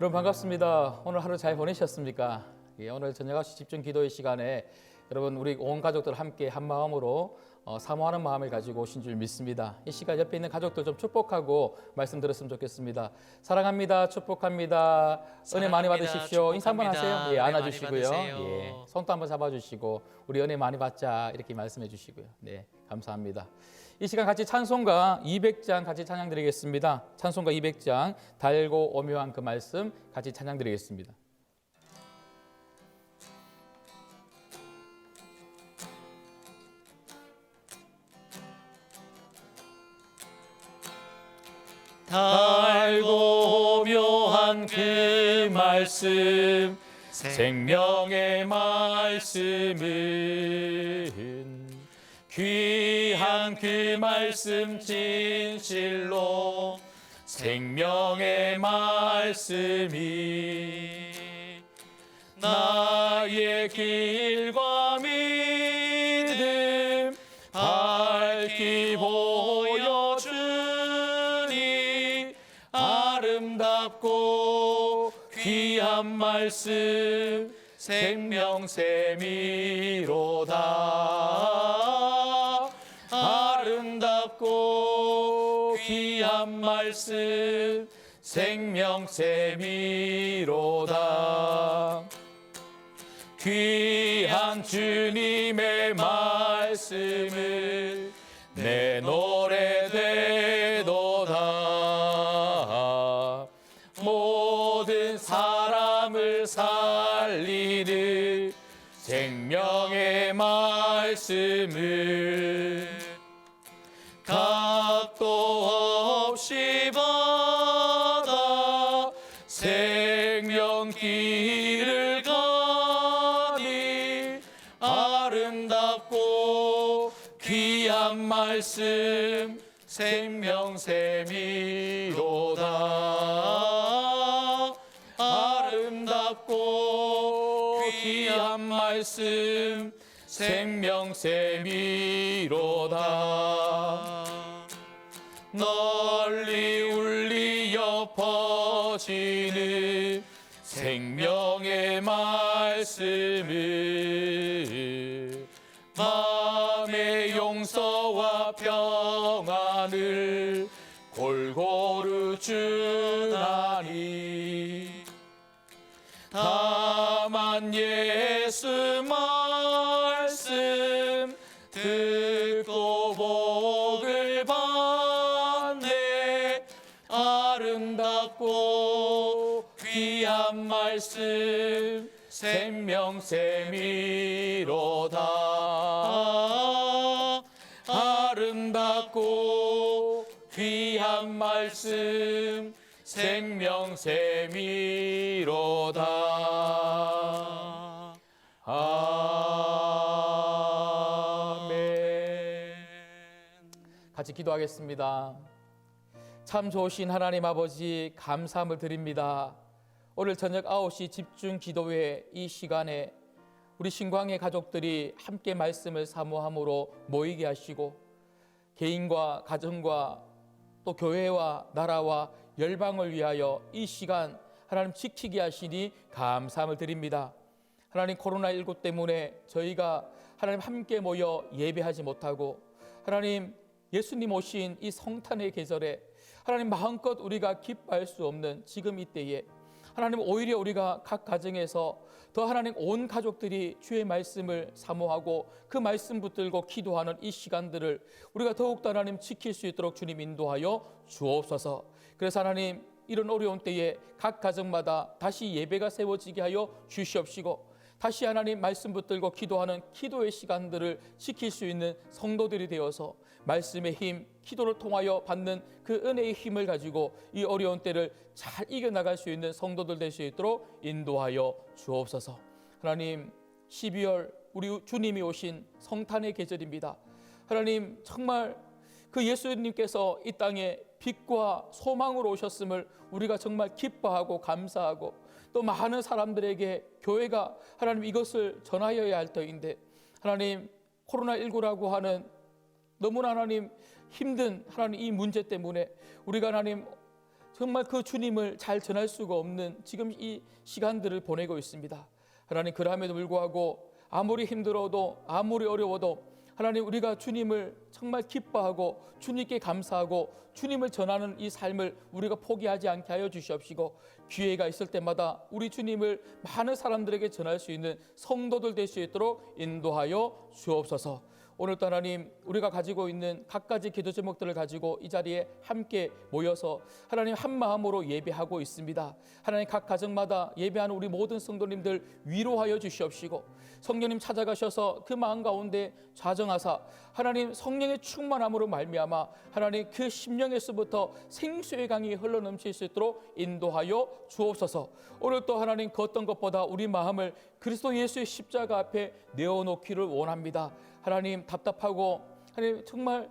여러분 반갑습니다. 오늘 하루 잘 보내셨습니까? 오늘 저녁 9시 집중 기도의 시간에 여러분 우리 온 가족들 함께 한 마음으로 사모하는 마음을 가지고 오신 줄 믿습니다. 이 시간 옆에 있는 가족들 좀 축복하고 말씀 들었으면 좋겠습니다. 사랑합니다. 축복합니다. 은혜 많이 받으십시오. 인사 한번 하세요. 예, 안아주시고요. 예, 손도 한번 잡아주시고 우리 은혜 많이 받자 이렇게 말씀해 주시고요. 네, 감사합니다. 이 시간 같이 찬송가 200장 같이 찬양 드리겠습니다. 찬송가 200장 달고 오묘한 그 말씀 같이 찬양 드리겠습니다. 달고 묘한 그 말씀 생명의 말씀은 귀한 그 말씀 진실로 생명의 말씀이 나의 길과 믿음 밝히 보여주니 아름답고 귀한 말씀 생명샘이로다. 아름답고 귀한 말씀 생명샘이로다. 귀한 주님의 말씀을 내 노래 되도다. 모든 사람을 살리는 생명의 말씀을 값도 없이 받아 생명길을 가니 아름답고 귀한 말씀 생명샘이로다. 아름답고 귀한 말씀 생명샘이로다. 널리 울리어 퍼지는 생명의 말씀을 마음의 용서와 평안을 골고루 주나니 다만 예수 말씀 듣고 복을 받네. 아름답고 귀한 말씀 생명샘이로다. 아름답고 귀한 말씀 생명샘이로다. 아멘. 같이 기도하겠습니다. 참 좋으신 하나님 아버지 감사함을 드립니다. 오늘 저녁 9시 집중 기도회 이 시간에 우리 신광의 가족들이 함께 말씀을 사모함으로 모이게 하시고 개인과 가정과 또 교회와 나라와 열방을 위하여 이 시간 하나님 지키게 하시니 감사함을 드립니다. 하나님 코로나19 때문에 저희가 하나님 함께 모여 예배하지 못하고 하나님 예수님 오신 이 성탄의 계절에 하나님 마음껏 우리가 기뻐할 수 없는 지금 이때에 하나님 오히려 우리가 각 가정에서 더 하나님 온 가족들이 주의 말씀을 사모하고 그 말씀 붙들고 기도하는 이 시간들을 우리가 더욱더 하나님 지킬 수 있도록 주님 인도하여 주옵소서. 그래서 하나님 이런 어려운 때에 각 가정마다 다시 예배가 세워지게 하여 주시옵시고 다시 하나님 말씀 붙들고 기도하는 기도의 시간들을 지킬 수 있는 성도들이 되어서 말씀의 힘, 기도를 통하여 받는 그 은혜의 힘을 가지고 이 어려운 때를 잘 이겨나갈 수 있는 성도들 될 수 있도록 인도하여 주옵소서. 하나님 12월 우리 주님이 오신 성탄의 계절입니다. 하나님 정말 그 예수님께서 이 땅에 빛과 소망으로 오셨음을 우리가 정말 기뻐하고 감사하고 또 많은 사람들에게 교회가 하나님 이것을 전하여야 할 터인데 하나님 코로나19라고 하는 너무나 하나님 힘든 하나님 이 문제 때문에 우리가 하나님 정말 그 주님을 잘 전할 수가 없는 지금 이 시간들을 보내고 있습니다. 하나님, 그럼에도 불구하고 아무리 힘들어도 아무리 어려워도 하나님, 우리가 주님을 정말 기뻐하고 주님께 감사하고 주님을 전하는 이 삶을 우리가 포기하지 않게 하여 주시옵시고, 기회가 있을 때마다 우리 주님을 많은 사람들에게 전할 수 있는 성도들 될 수 있도록 인도하여 주옵소서. 오늘도 하나님, 우리가 가지고 있는 각가지 기도 제목들을 가지고 이 자리에 함께 모여서 하나님 한 마음으로 예배하고 있습니다. 하나님, 각 가정마다 예배하는 우리 모든 성도님들 위로하여 주시옵시고, 성령님 찾아가셔서 그 마음 가운데 좌정하사 하나님 성령의 충만함으로 말미암아 하나님 그 심령에서부터 생수의 강이 흘러넘칠 수 있도록 인도하여 주옵소서. 오늘 또 하나님, 그 어떤 것보다 우리 마음을 그리스도 예수의 십자가 앞에 내어놓기를 원합니다. 하나님, 답답하고 하나님 정말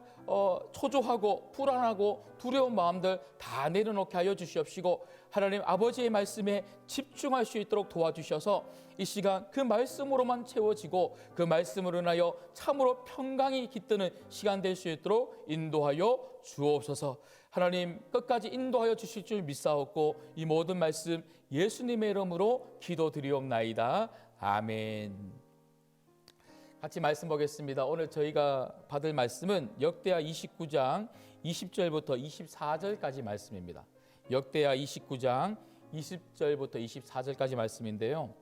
초조하고 불안하고 두려운 마음들 다 내려놓게 하여 주시옵시고, 하나님 아버지의 말씀에 집중할 수 있도록 도와주셔서 이 시간 그 말씀으로만 채워지고 그 말씀으로 인하여 참으로 평강이 깃드는 시간 될 수 있도록 인도하여 주옵소서. 하나님, 끝까지 인도하여 주실 줄 믿사옵고 이 모든 말씀 예수님의 이름으로 기도드리옵나이다. 아멘. 같이 말씀 보겠습니다. 오늘 저희가 받을 말씀은 역대하 29장 20절부터 24절까지 말씀입니다. 역대하 29장 20절부터 24절까지 말씀인데요.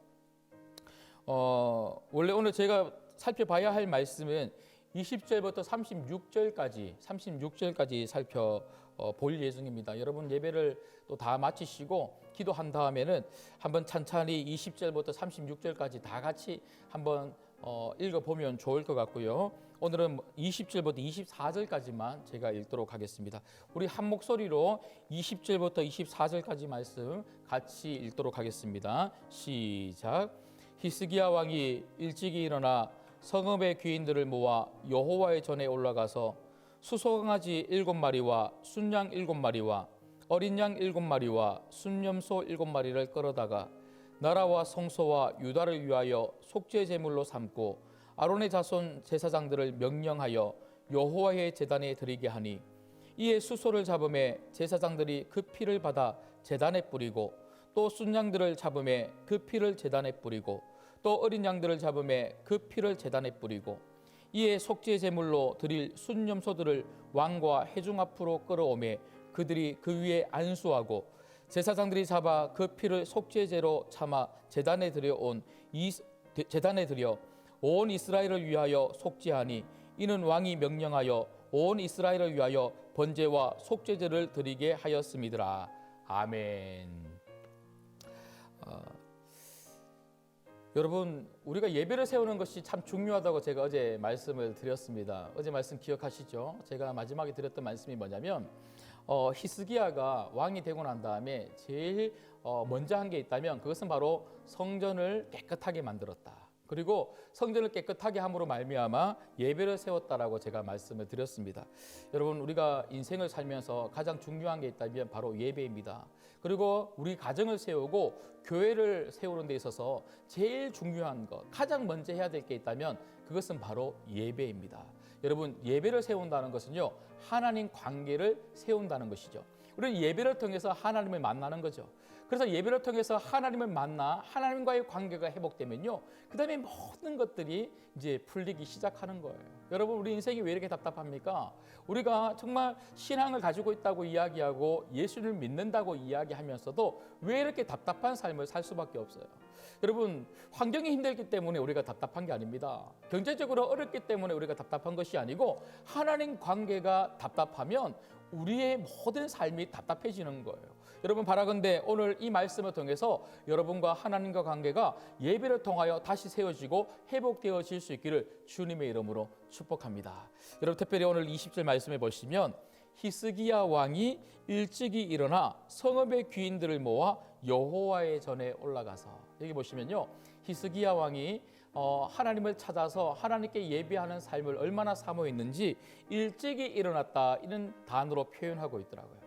원래 오늘 제가 살펴봐야 할 말씀은 20절부터 36절까지 살펴볼 예정입니다. 여러분, 예배를 또 다 마치시고 기도한 다음에는 한번 찬찬히 20절부터 36절까지 다 같이 한번 읽어보면 좋을 것 같고요. 오늘은 20절부터 24절까지만 제가 읽도록 하겠습니다. 우리 한 목소리로 20절부터 24절까지 말씀 같이 읽도록 하겠습니다. 시작. 히스기야 왕이 일찍이 일어나 성읍의 귀인들을 모아 여호와의 전에 올라가서 수소강아지 7마리와 순양 7마리와 어린 양 7마리와 순염소 7마리를 끌어다가 나라와 성소와 유다를 위하여 속죄 제물로 삼고 아론의 자손 제사장들을 명령하여 여호와의 제단에 드리게 하니, 이에 수소를 잡음에 제사장들이 그 피를 받아 제단에 뿌리고, 또 순양들을 잡음에 그 피를 제단에 뿌리고, 또 어린 양들을 잡음에 그 피를 제단에 뿌리고, 이에 속죄 제물로 드릴 순염소들을 왕과 회중 앞으로 끌어오매 그들이 그 위에 안수하고, 제사장들이 잡아 그 피를 속죄제로 참아 제단에 드려 온 이스라엘을 위하여 속죄하니, 이는 왕이 명령하여 온 이스라엘을 위하여 번제와 속죄제를 드리게 하였음이더라. 아멘. 여러분, 우리가 예배를 세우는 것이 참 중요하다고 제가 어제 말씀을 드렸습니다. 어제 말씀 기억하시죠? 제가 마지막에 드렸던 말씀이 뭐냐면 히스기야가 왕이 되고 난 다음에 제일 먼저 한 게 있다면 그것은 바로 성전을 깨끗하게 만들었다. 그리고 성전을 깨끗하게 함으로 말미암아 예배를 세웠다라고 제가 말씀을 드렸습니다. 여러분, 우리가 인생을 살면서 가장 중요한 게 있다면 바로 예배입니다. 그리고 우리 가정을 세우고 교회를 세우는 데 있어서 제일 중요한 것, 가장 먼저 해야 될 게 있다면 그것은 바로 예배입니다. 여러분, 예배를 세운다는 것은요, 하나님 관계를 세운다는 것이죠. 우리는 예배를 통해서 하나님을 만나는 거죠. 그래서 예배를 통해서 하나님을 만나 하나님과의 관계가 회복되면요, 그 다음에 모든 것들이 이제 풀리기 시작하는 거예요. 여러분, 우리 인생이 왜 이렇게 답답합니까? 우리가 정말 신앙을 가지고 있다고 이야기하고 예수를 믿는다고 이야기하면서도 왜 이렇게 답답한 삶을 살 수밖에 없어요? 여러분, 환경이 힘들기 때문에 우리가 답답한 게 아닙니다. 경제적으로 어렵기 때문에 우리가 답답한 것이 아니고, 하나님 관계가 답답하면 우리의 모든 삶이 답답해지는 거예요. 여러분, 바라건대 오늘 이 말씀을 통해서 여러분과 하나님과 관계가 예배를 통하여 다시 세워지고 회복되어질 수 있기를 주님의 이름으로 축복합니다. 여러분, 특별히 오늘 20절 말씀해 보시면 히스기야 왕이 일찍이 일어나 성읍의 귀인들을 모아 여호와의 전에 올라가서, 여기 보시면요, 히스기야 왕이 하나님을 찾아서 하나님께 예배하는 삶을 얼마나 사모했는지 일찍이 일어났다, 이런 단어로 표현하고 있더라고요.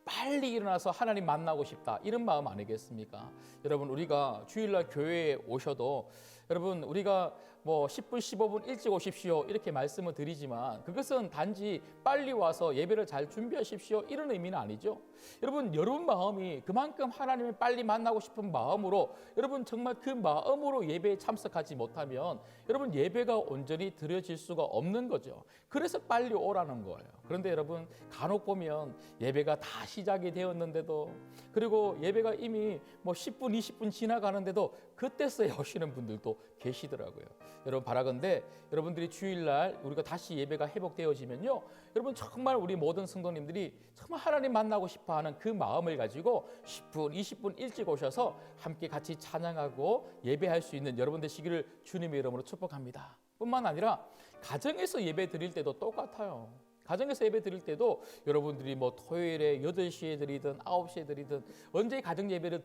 빨리 일어나서 하나님 만나고 싶다, 이런 마음 아니겠습니까? 여러분, 우리가 주일날 교회에 오셔도 여러분, 우리가 뭐 10분, 15분 일찍 오십시오 이렇게 말씀을 드리지만 그것은 단지 빨리 와서 예배를 잘 준비하십시오 이런 의미는 아니죠. 여러분 마음이 그만큼 하나님을 빨리 만나고 싶은 마음으로 여러분 정말 그 마음으로 예배에 참석하지 못하면 여러분 예배가 온전히 드려질 수가 없는 거죠. 그래서 빨리 오라는 거예요. 그런데 여러분 간혹 보면 예배가 다 시작이 되었는데도 그리고 예배가 이미 뭐 10분, 20분 지나가는데도 그때서야 오시는 분들도 계시더라고요. 여러분 바라건대 여러분들이 주일날 우리가 다시 예배가 회복되어지면요, 여러분 정말 우리 모든 성도님들이 정말 하나님 만나고 싶어하는 그 마음을 가지고 10분, 20분 일찍 오셔서 함께 같이 찬양하고 예배할 수 있는 여러분 되시기를 주님의 이름으로 축복합니다. 뿐만 아니라 가정에서 예배 드릴 때도 똑같아요. 가정에서 예배 드릴 때도 여러분들이 뭐 토요일에 8시에 드리든 9시에 드리든 언제 가정 예배를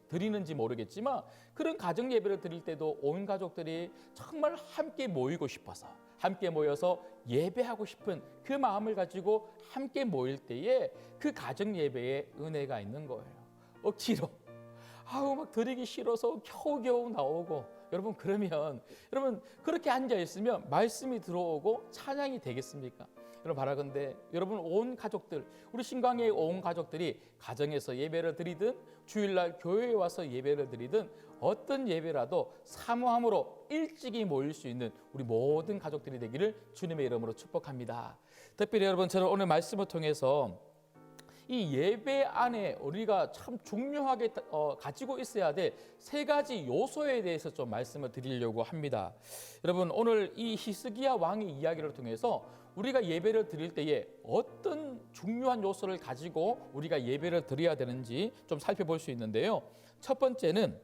드리는지 모르겠지만 그런 가정 예배를 드릴 때도 온 가족들이 정말 함께 모이고 싶어서 함께 모여서 예배하고 싶은 그 마음을 가지고 함께 모일 때에 그 가정 예배에 은혜가 있는 거예요. 억지로 막 드리기 싫어서 겨우겨우 나오고 여러분 그러면 여러분 그렇게 앉아 있으면 말씀이 들어오고 찬양이 되겠습니까? 여러분 바라건대 여러분 온 가족들 우리 신광의 온 가족들이 가정에서 예배를 드리든 주일날 교회에 와서 예배를 드리든 어떤 예배라도 사모함으로 일찍이 모일 수 있는 우리 모든 가족들이 되기를 주님의 이름으로 축복합니다. 특별히 여러분 저는 오늘 말씀을 통해서 이 예배 안에 우리가 참 중요하게 가지고 있어야 될 3가지 요소에 대해서 좀 말씀을 드리려고 합니다. 여러분 오늘 이 히스기야 왕의 이야기를 통해서 우리가 예배를 드릴 때에 어떤 중요한 요소를 가지고 우리가 예배를 드려야 되는지 좀 살펴볼 수 있는데요. 첫 번째는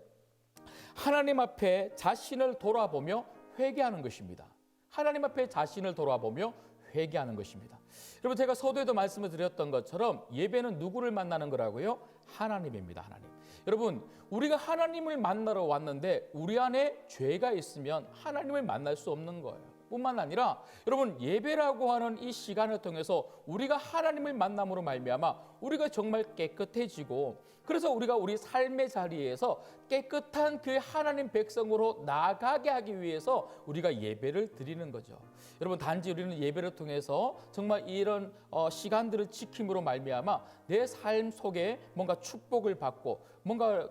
하나님 앞에 자신을 돌아보며 회개하는 것입니다. 하나님 앞에 자신을 돌아보며 회개하는 것입니다. 여러분 제가 서두에도 말씀을 드렸던 것처럼 예배는 누구를 만나는 거라고요? 하나님입니다. 하나님. 여러분 우리가 하나님을 만나러 왔는데 우리 안에 죄가 있으면 하나님을 만날 수 없는 거예요. 뿐만 아니라 여러분 예배라고 하는 이 시간을 통해서 우리가 하나님을 만남으로 말미암아 우리가 정말 깨끗해지고 그래서 우리가 우리 삶의 자리에서 깨끗한 그 하나님 백성으로 나아가게 하기 위해서 우리가 예배를 드리는 거죠. 여러분 단지 우리는 예배를 통해서 정말 이런 시간들을 지킴으로 말미암아 내 삶 속에 뭔가 축복을 받고 뭔가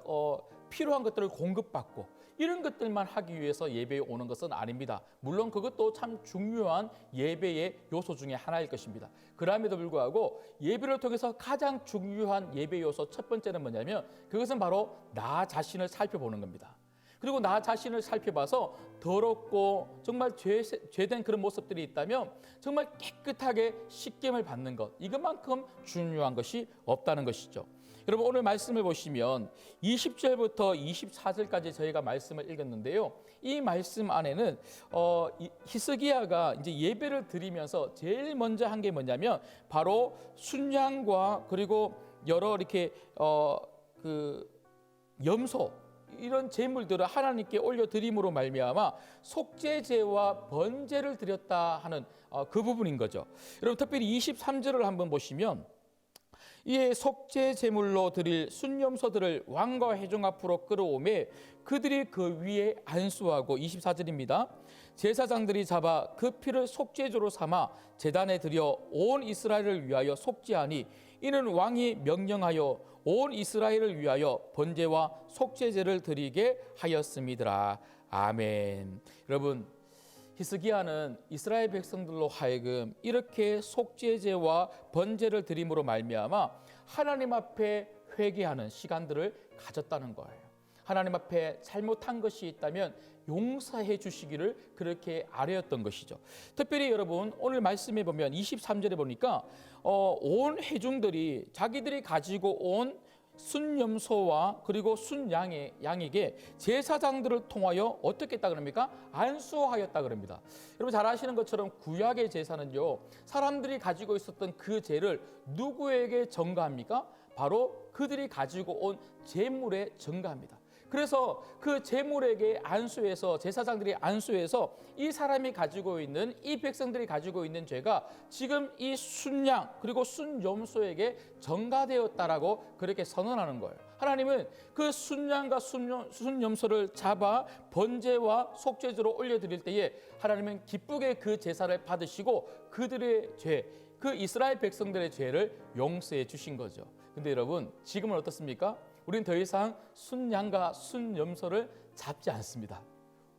필요한 것들을 공급받고 이런 것들만 하기 위해서 예배에 오는 것은 아닙니다. 물론 그것도 참 중요한 예배의 요소 중에 하나일 것입니다. 그럼에도 불구하고 예배를 통해서 가장 중요한 예배 요소 첫 번째는 뭐냐면 그것은 바로 나 자신을 살펴보는 겁니다. 그리고 나 자신을 살펴봐서 더럽고 정말 죄된 그런 모습들이 있다면 정말 깨끗하게 씻김을 받는 것, 이것만큼 중요한 것이 없다는 것이죠. 여러분 오늘 말씀을 보시면 20절부터 24절까지 저희가 말씀을 읽었는데요. 이 말씀 안에는 히스기야가 이제 예배를 드리면서 제일 먼저 한 게 뭐냐면 바로 순양과 그리고 여러 이렇게 그 염소 이런 제물들을 하나님께 올려드림으로 말미암아 속죄제와 번제를 드렸다 하는 그 부분인 거죠. 여러분 특별히 23절을 한번 보시면 이에 속죄 제물로 드릴 순염소들을 왕과 회중 앞으로 끌어오매 그들이 그 위에 안수하고 24절입니다. 제사장들이 잡아 그 피를 속죄제로 삼아 제단에 드려 온 이스라엘을 위하여 속죄하니 이는 왕이 명령하여 온 이스라엘을 위하여 번제와 속죄제를 드리게 하였음이더라. 아멘. 여러분 히스기야는 이스라엘 백성들로 하여금 이렇게 속죄제와 번제를 드림으로 말미암아 하나님 앞에 회개하는 시간들을 가졌다는 거예요. 하나님 앞에 잘못한 것이 있다면 용서해 주시기를 그렇게 아뢰었던 것이죠. 특별히 여러분 오늘 말씀해 보면 23절에 보니까 온 회중들이 자기들이 가지고 온 순염소와 그리고 순양에게 제사장들을 통하여 어떻게 했다 그럽니까? 안수하였다 그럽니다. 여러분 잘 아시는 것처럼 구약의 제사는요, 사람들이 가지고 있었던 그 죄를 누구에게 전가합니까? 바로 그들이 가지고 온 제물에 전가합니다. 그래서 그 제물에게 안수해서 제사장들이 안수해서 이 사람이 가지고 있는 이 백성들이 가지고 있는 죄가 지금 이 순양 그리고 순염소에게 전가되었다라고 그렇게 선언하는 거예요. 하나님은 그 순양과 순염소를 잡아 번제와 속죄제로 올려드릴 때에 하나님은 기쁘게 그 제사를 받으시고 그들의 죄, 그 이스라엘 백성들의 죄를 용서해 주신 거죠. 근데 여러분, 지금은 어떻습니까? 우리는 더 이상 순양과 순염소를 잡지 않습니다.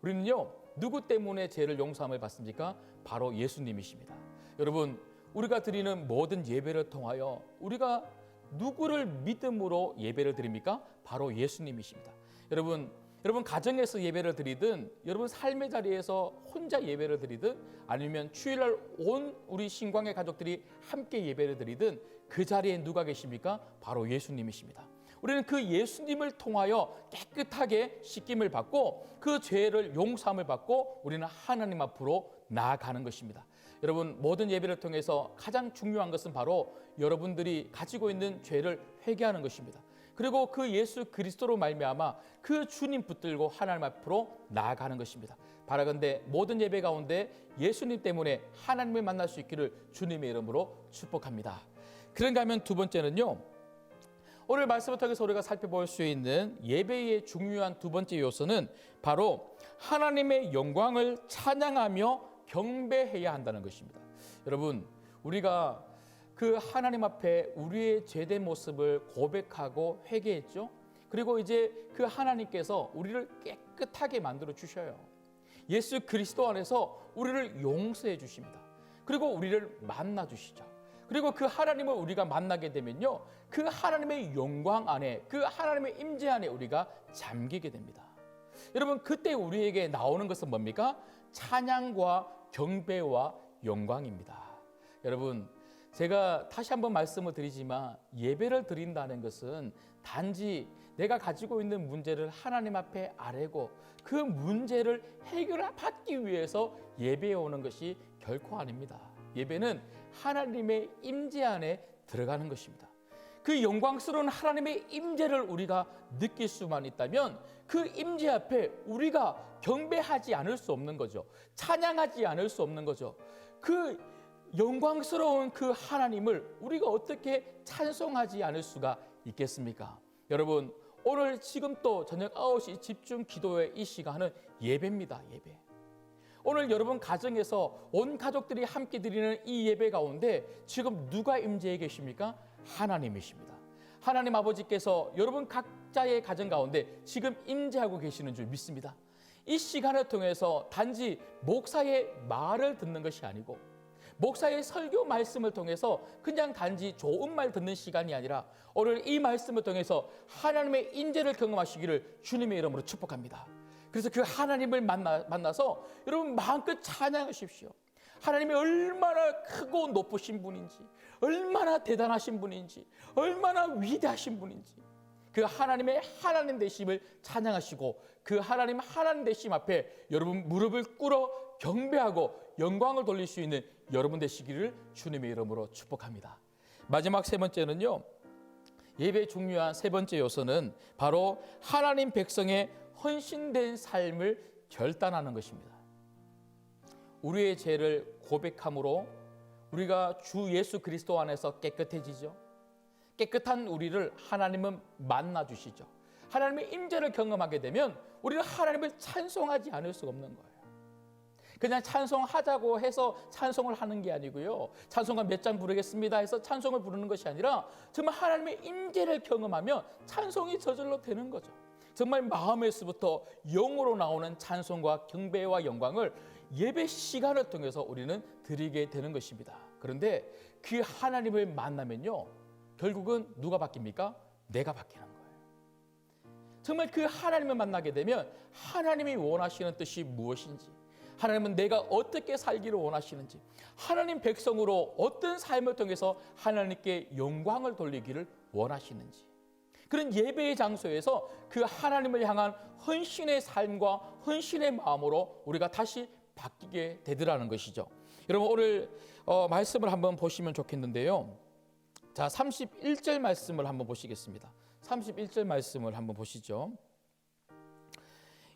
우리는요, 누구 때문에 죄를 용서함을 받습니까? 바로 예수님이십니다. 여러분, 우리가 드리는 모든 예배를 통하여 우리가 누구를 믿음으로 예배를 드립니까? 바로 예수님이십니다. 여러분 가정에서 예배를 드리든, 여러분 삶의 자리에서 혼자 예배를 드리든, 아니면 주일날 온 우리 신광의 가족들이 함께 예배를 드리든 그 자리에 누가 계십니까? 바로 예수님이십니다. 우리는 그 예수님을 통하여 깨끗하게 씻김을 받고 그 죄를 용서함을 받고 우리는 하나님 앞으로 나아가는 것입니다. 여러분, 모든 예배를 통해서 가장 중요한 것은 바로 여러분들이 가지고 있는 죄를 회개하는 것입니다. 그리고 그 예수 그리스도로 말미암아 그 주님 붙들고 하나님 앞으로 나아가는 것입니다. 바라건대 모든 예배 가운데 예수님 때문에 하나님을 만날 수 있기를 주님의 이름으로 축복합니다. 그런가 하면 두 번째는요, 오늘 말씀을 통해서 우리가 살펴볼 수 있는 예배의 중요한 두 번째 요소는 바로 하나님의 영광을 찬양하며 경배해야 한다는 것입니다. 여러분, 우리가 그 하나님 앞에 우리의 죄된 모습을 고백하고 회개했죠. 그리고 이제 그 하나님께서 우리를 깨끗하게 만들어 주셔요. 예수 그리스도 안에서 우리를 용서해 주십니다. 그리고 우리를 만나 주시죠. 그리고 그 하나님을 우리가 만나게 되면요, 그 하나님의 영광 안에, 그 하나님의 임재 안에 우리가 잠기게 됩니다. 여러분, 그때 우리에게 나오는 것은 뭡니까? 찬양과 경배와 영광입니다. 여러분, 제가 다시 한번 말씀을 드리지만 예배를 드린다는 것은 단지 내가 가지고 있는 문제를 하나님 앞에 아뢰고 그 문제를 해결받기 위해서 예배에 오는 것이 결코 아닙니다. 예배는 하나님의 임재 안에 들어가는 것입니다. 그 영광스러운 하나님의 임재를 우리가 느낄 수만 있다면 그 임재 앞에 우리가 경배하지 않을 수 없는 거죠. 찬양하지 않을 수 없는 거죠. 그 영광스러운 그 하나님을 우리가 어떻게 찬송하지 않을 수가 있겠습니까? 여러분, 오늘 지금 또 저녁 9시 집중 기도의 이 시간은 예배입니다. 예배. 오늘 여러분 가정에서 온 가족들이 함께 드리는 이 예배 가운데 지금 누가 임재해 계십니까? 하나님이십니다. 하나님 아버지께서 여러분 각자의 가정 가운데 지금 임재하고 계시는 줄 믿습니다. 이 시간을 통해서 단지 목사의 말을 듣는 것이 아니고 목사의 설교 말씀을 통해서 그냥 단지 좋은 말 듣는 시간이 아니라 오늘 이 말씀을 통해서 하나님의 임재를 경험하시기를 주님의 이름으로 축복합니다. 그래서 그 하나님을 만나서 여러분 마음껏 찬양하십시오. 하나님이 얼마나 크고 높으신 분인지, 얼마나 대단하신 분인지, 얼마나 위대하신 분인지 그 하나님의 하나님 되심을 찬양하시고 그 하나님 되심 앞에 여러분 무릎을 꿇어 경배하고 영광을 돌릴 수 있는 여러분 되시기를 주님의 이름으로 축복합니다. 마지막 세 번째는요, 예배의 중요한 세 번째 요소는 바로 하나님 백성의 헌신된 삶을 결단하는 것입니다. 우리의 죄를 고백함으로 우리가 주 예수 그리스도 안에서 깨끗해지죠. 깨끗한 우리를 하나님은 만나 주시죠. 하나님의 임재를 경험하게 되면 우리는 하나님을 찬송하지 않을 수가 없는 거예요. 그냥 찬송하자고 해서 찬송을 하는 게 아니고요, 찬송가 몇 장 부르겠습니다 해서 찬송을 부르는 것이 아니라 정말 하나님의 임재를 경험하면 찬송이 저절로 되는 거죠. 정말 마음에서부터 영으로 나오는 찬송과 경배와 영광을 예배 시간을 통해서 우리는 드리게 되는 것입니다. 그런데 그 하나님을 만나면요, 결국은 누가 바뀝니까? 내가 바뀌는 거예요. 정말 그 하나님을 만나게 되면 하나님이 원하시는 뜻이 무엇인지, 하나님은 내가 어떻게 살기를 원하시는지, 하나님 백성으로 어떤 삶을 통해서 하나님께 영광을 돌리기를 원하시는지, 그런 예배의 장소에서 그 하나님을 향한 헌신의 삶과 헌신의 마음으로 우리가 다시 바뀌게 되더라는 것이죠. 여러분, 오늘 말씀을 한번 보시면 좋겠는데요. 자, 31절 말씀을 한번 보시겠습니다. 31절 말씀을 한번 보시죠.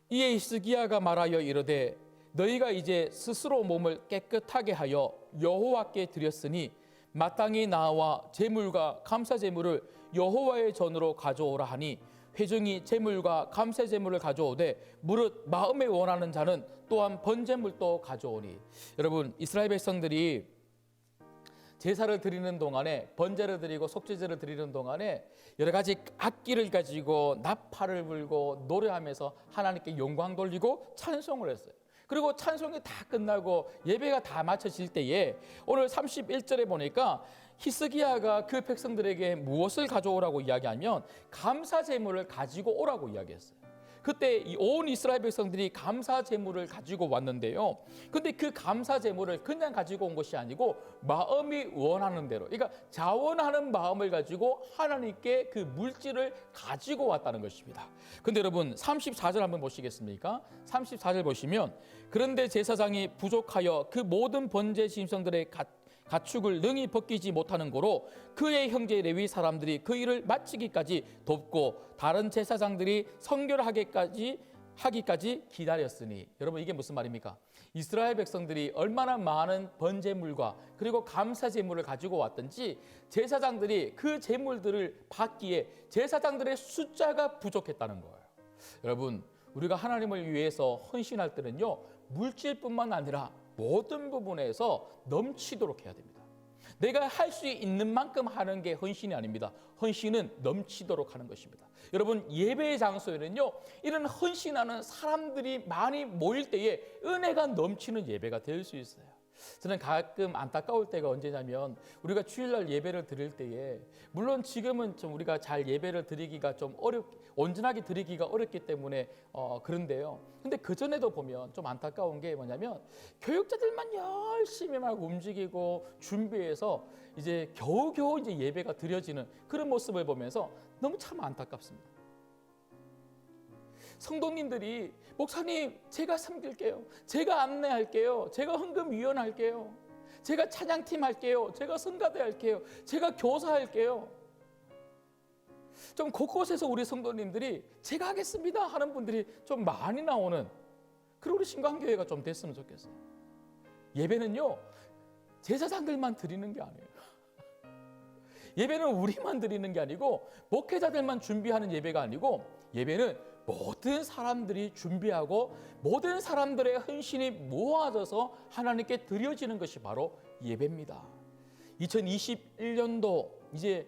이에 히스기야가 말하여 이르되 너희가 이제 스스로 몸을 깨끗하게 하여 여호와께 드렸으니 마땅히 나와 제물과 감사 제물을 여호와의 전으로 가져오라 하니 회중이 제물과 감새 제물을 가져오되 무릇 마음에 원하는 자는 또한 번제물도 가져오니. 여러분, 이스라엘 백성들이 제사를 드리는 동안에, 번제를 드리고 속죄제를 드리는 동안에 여러 가지 악기를 가지고 나팔을 불고 노래하면서 하나님께 영광 돌리고 찬송을 했어요. 그리고 찬송이 다 끝나고 예배가 다 마쳐질 때에 오늘 31절에 보니까 히스기야가 그 백성들에게 무엇을 가져오라고 이야기하면 감사 제물을 가지고 오라고 이야기했어요. 그때 온 이스라엘 백성들이 감사 제물을 가지고 왔는데요. 근데 그 감사 제물을 그냥 가지고 온 것이 아니고 마음이 원하는 대로, 그러니까 자원하는 마음을 가지고 하나님께 그 물질을 가지고 왔다는 것입니다. 근데 여러분 34절 한번 보시겠습니까? 34절 보시면 그런데 제사장이 부족하여 그 모든 번제 짐승들의 가축을 능히 벗기지 못하는 고로 그의 형제 레위 사람들이 그 일을 마치기까지 돕고 다른 제사장들이 성결을 하기까지 기다렸으니. 여러분, 이게 무슨 말입니까? 이스라엘 백성들이 얼마나 많은 번제물과 그리고 감사 제물을 가지고 왔든지 제사장들이 그 제물들을 받기에 제사장들의 숫자가 부족했다는 거예요. 여러분, 우리가 하나님을 위해서 헌신할 때는요, 물질뿐만 아니라 모든 부분에서 넘치도록 해야 됩니다. 내가 할 수 있는 만큼 하는 게 헌신이 아닙니다. 헌신은 넘치도록 하는 것입니다. 여러분, 예배의 장소에는요, 이런 헌신하는 사람들이 많이 모일 때에 은혜가 넘치는 예배가 될 수 있어요. 저는 가끔 안타까울 때가 언제냐면 우리가 주일날 예배를 드릴 때에, 물론 지금은 좀 우리가 잘 예배를 드리기가 좀 온전하게 드리기가 어렵기 때문에 그런데요. 근데 그전에도 보면 좀 안타까운 게 뭐냐면 교육자들만 열심히 막 움직이고 준비해서 이제 겨우겨우 이제 예배가 드려지는 그런 모습을 보면서 너무 참 안타깝습니다. 성도님들이 목사님, 제가 섬길게요, 제가 안내할게요, 제가 헌금 위원할게요, 제가 찬양팀 할게요, 제가 성가대 할게요, 제가 교사할게요. 좀 곳곳에서 우리 성도님들이 제가 하겠습니다 하는 분들이 좀 많이 나오는 그런 우리 신광교회가 좀 됐으면 좋겠어요. 예배는요, 제사장들만 드리는 게 아니에요. 예배는 우리만 드리는 게 아니고 목회자들만 준비하는 예배가 아니고 예배는 모든 사람들이 준비하고 모든 사람들의 헌신이 모아져서 하나님께 드려지는 것이 바로 예배입니다. 2021년도 이제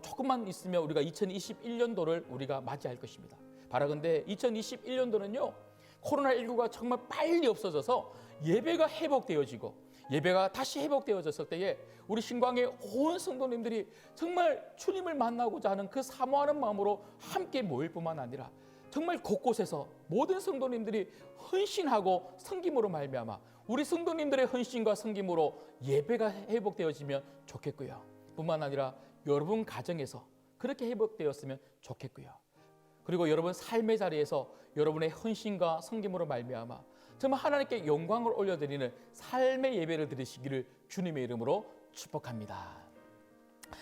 조금만 있으면 우리가 2021년도를 우리가 맞이할 것입니다. 바라건대 2021년도는요, 코로나19가 정말 빨리 없어져서 예배가 회복되어지고 예배가 다시 회복되어졌을 때에 우리 신광의 온 성도님들이 정말 주님을 만나고자 하는 그 사모하는 마음으로 함께 모일 뿐만 아니라 정말 곳곳에서 모든 성도님들이 헌신하고 섬김으로 말미암아 우리 성도님들의 헌신과 섬김으로 예배가 회복되어지면 좋겠고요. 뿐만 아니라 여러분 가정에서 그렇게 회복되었으면 좋겠고요. 그리고 여러분 삶의 자리에서 여러분의 헌신과 섬김으로 말미암아 정말 하나님께 영광을 올려드리는 삶의 예배를 드리시기를 주님의 이름으로 축복합니다.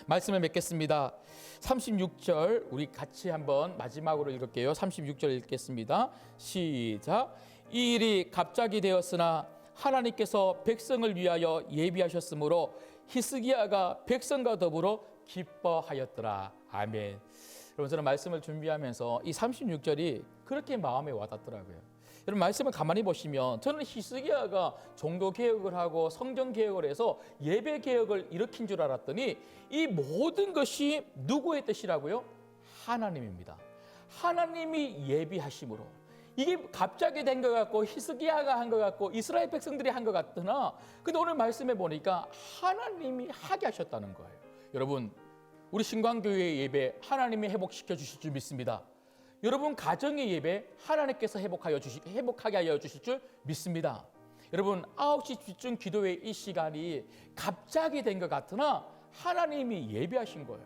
말씀을 맺겠습니다. 36절 우리 같이 한번 마지막으로 읽을게요. 36절 읽겠습니다. 시작. 이 일이 갑자기 되었으나 하나님께서 백성을 위하여 예비하셨으므로 히스기야가 백성과 더불어 기뻐하였더라. 아멘. 여러분, 저는 말씀을 준비하면서 이 36절이 그렇게 마음에 와닿더라고요. 여러분, 말씀을 가만히 보시면 저는 히스기야가 종교개혁을 하고 성전개혁을 해서 예배개혁을 일으킨 줄 알았더니 이 모든 것이 누구의 뜻이라고요? 하나님입니다. 하나님이 예비하심으로. 이게 갑자기 된 것 같고 히스기야가 한 것 같고 이스라엘 백성들이 한 것 같으나 근데 오늘 말씀해 보니까 하나님이 하게 하셨다는 거예요. 여러분, 우리 신광교회의 예배 하나님이 회복시켜 주실 줄 믿습니다. 여러분 가정의 예배 하나님께서 회복하게 하여 주실 줄 믿습니다. 여러분 9시 집중 기도회 이 시간이 갑자기 된 것 같으나 하나님이 예비하신 거예요.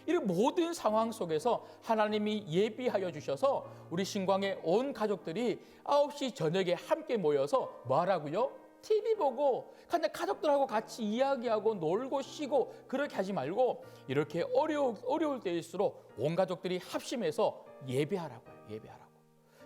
이런 모든 상황 속에서 하나님이 예비하여 주셔서 우리 신광의 온 가족들이 9시 저녁에 함께 모여서 뭐 하라고요? TV 보고 그냥 가족들하고 같이 이야기하고 놀고 쉬고 그렇게 하지 말고 이렇게 어려울 때일수록 온 가족들이 합심해서 예배하라고요. 예배하라고.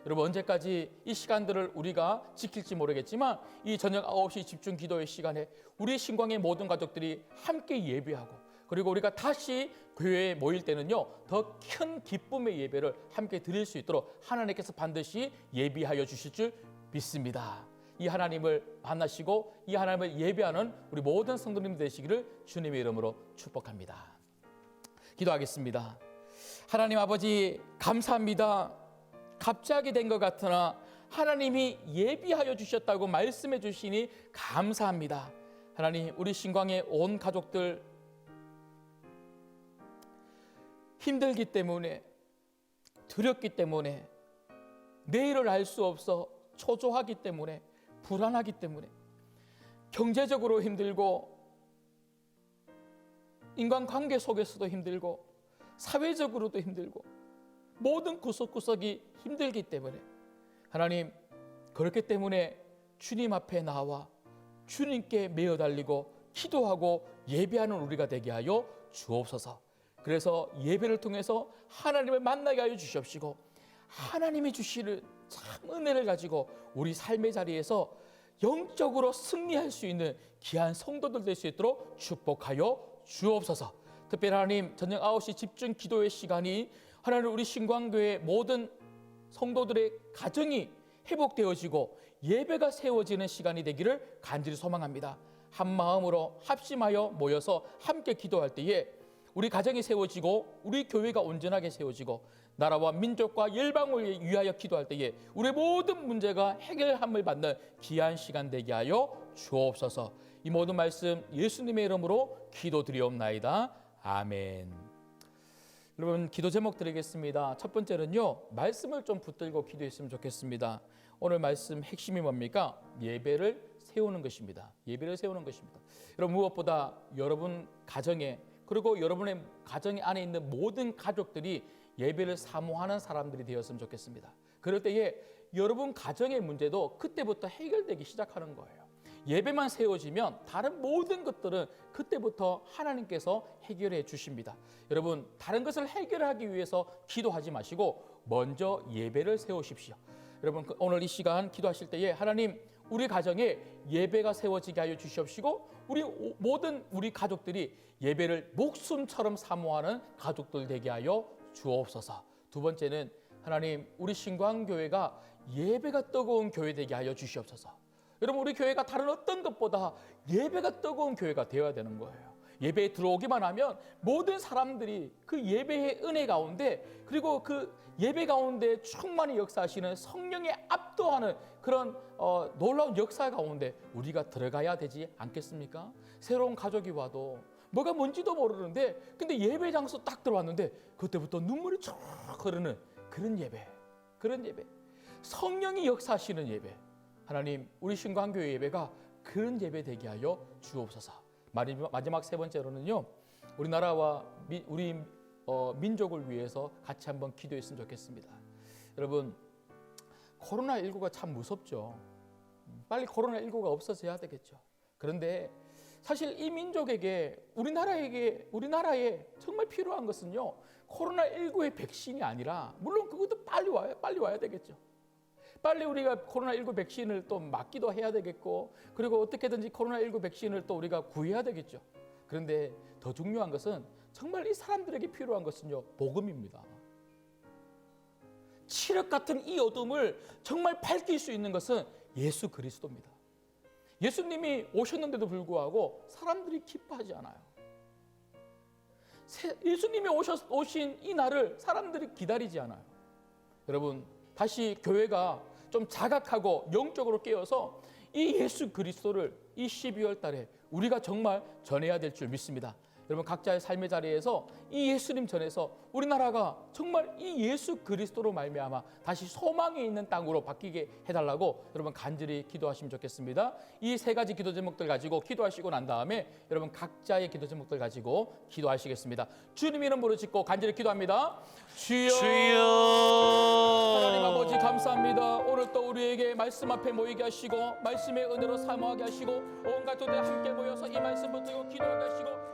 여러분 언제까지 이 시간들을 우리가 지킬지 모르겠지만 이 저녁 9시 집중 기도의 시간에 우리 신광의 모든 가족들이 함께 예배하고 그리고 우리가 다시 교회에 모일 때는요, 더 큰 기쁨의 예배를 함께 드릴 수 있도록 하나님께서 반드시 예비하여 주실 줄 믿습니다. 이 하나님을 만나시고 이 하나님을 예배하는 우리 모든 성도님 되시기를 주님의 이름으로 축복합니다. 기도하겠습니다. 하나님 아버지, 감사합니다. 갑자기 된 것 같으나 하나님이 예비하여 주셨다고 말씀해 주시니 감사합니다. 하나님, 우리 신광의 온 가족들 힘들기 때문에, 두렵기 때문에, 내일을 알 수 없어 초조하기 때문에, 불안하기 때문에, 경제적으로 힘들고 인간관계 속에서도 힘들고 사회적으로도 힘들고 모든 구석구석이 힘들기 때문에, 하나님, 그렇기 때문에 주님 앞에 나와 주님께 매어 달리고 기도하고 예배하는 우리가 되게 하여 주옵소서. 그래서 예배를 통해서 하나님을 만나게 하여 주시옵시고, 하나님이 주시는 참 은혜를 가지고 우리 삶의 자리에서 영적으로 승리할 수 있는 귀한 성도들 될 수 있도록 축복하여 주옵소서. 특별히 하나님, 저녁 9시 집중 기도의 시간이 하나님 우리 신광교회 모든 성도들의 가정이 회복되어지고 예배가 세워지는 시간이 되기를 간절히 소망합니다. 한 마음으로 합심하여 모여서 함께 기도할 때에 우리 가정이 세워지고 우리 교회가 온전하게 세워지고 나라와 민족과 열방을 위하여 기도할 때에 우리 모든 문제가 해결함을 받는 귀한 시간 되게 하여 주옵소서. 이 모든 말씀 예수님의 이름으로 기도드리옵나이다. 아멘. 여러분, 기도 제목 드리겠습니다. 첫 번째는요, 말씀을 좀 붙들고 기도했으면 좋겠습니다. 오늘 말씀 핵심이 뭡니까? 예배를 세우는 것입니다. 예배를 세우는 것입니다. 여러분, 무엇보다 여러분 가정에, 그리고 여러분의 가정 안에 있는 모든 가족들이 예배를 사모하는 사람들이 되었으면 좋겠습니다. 그럴 때에 여러분 가정의 문제도 그때부터 해결되기 시작하는 거예요. 예배만 세워지면 다른 모든 것들은 그때부터 하나님께서 해결해 주십니다. 여러분, 다른 것을 해결하기 위해서 기도하지 마시고 먼저 예배를 세우십시오. 여러분, 오늘 이 시간 기도하실 때에 하나님, 우리 가정에 예배가 세워지게 하여 주시옵시고 우리 모든 우리 가족들이 예배를 목숨처럼 사모하는 가족들 되게 하여 주옵소서. 두 번째는 하나님, 우리 신광교회가 예배가 뜨거운 교회 되게 하여 주시옵소서. 여러분, 우리 교회가 다른 어떤 것보다 예배가 뜨거운 교회가 되어야 되는 거예요. 예배에 들어오기만 하면 모든 사람들이 그 예배의 은혜 가운데, 그리고 그 예배 가운데 충만히 역사하시는 성령에 압도하는 그런 놀라운 역사 가운데 우리가 들어가야 되지 않겠습니까? 새로운 가족이 와도 뭐가 뭔지도 모르는데 근데 예배 장소 딱 들어왔는데 그때부터 눈물이 쭉 흐르는 그런 예배, 그런 예배, 성령이 역사하시는 예배. 하나님, 우리 신광교회 예배가 그런 예배 되게 하여 주옵소서. 마지막 세 번째로는요, 우리나라와 우리 민족을 위해서 같이 한번 기도했으면 좋겠습니다. 여러분, 코로나19가 참 무섭죠. 빨리 코로나19가 없어져야 되겠죠. 그런데 사실 이 민족에게, 우리나라에 정말 필요한 것은요, 코로나19의 백신이 아니라, 물론 그것도 빨리 와야 되겠죠. 빨리 우리가 코로나19 백신을 또 맞기도 해야 되겠고, 그리고 어떻게든지 코로나19 백신을 또 우리가 구해야 되겠죠. 그런데 더 중요한 것은, 정말 이 사람들에게 필요한 것은요, 복음입니다. 칠흑 같은 이 어둠을 정말 밝힐 수 있는 것은 예수 그리스도입니다. 예수님이 오셨는데도 불구하고 사람들이 기뻐하지 않아요. 예수님이 오신 이 날을 사람들이 기다리지 않아요. 여러분, 다시 교회가 좀 자각하고 영적으로 깨어서 이 예수 그리스도를 이 12월 달에 우리가 정말 전해야 될 줄 믿습니다. 여러분, 각자의 삶의 자리에서 이 예수님 전해서 우리나라가 정말 이 예수 그리스도로 말미암아 다시 소망이 있는 땅으로 바뀌게 해달라고 여러분 간절히 기도하시면 좋겠습니다. 이 세 가지 기도 제목들 가지고 기도하시고 난 다음에 여러분 각자의 기도 제목들 가지고 기도하시겠습니다. 주님 이름 부르짖고 간절히 기도합니다. 주여, 하나님 아버지 감사합니다. 오늘 또 우리에게 말씀 앞에 모이게 하시고 말씀의 은혜로 사모하게 하시고 온 가족들 함께 모여서 이 말씀 붙들고 기도하게 하시고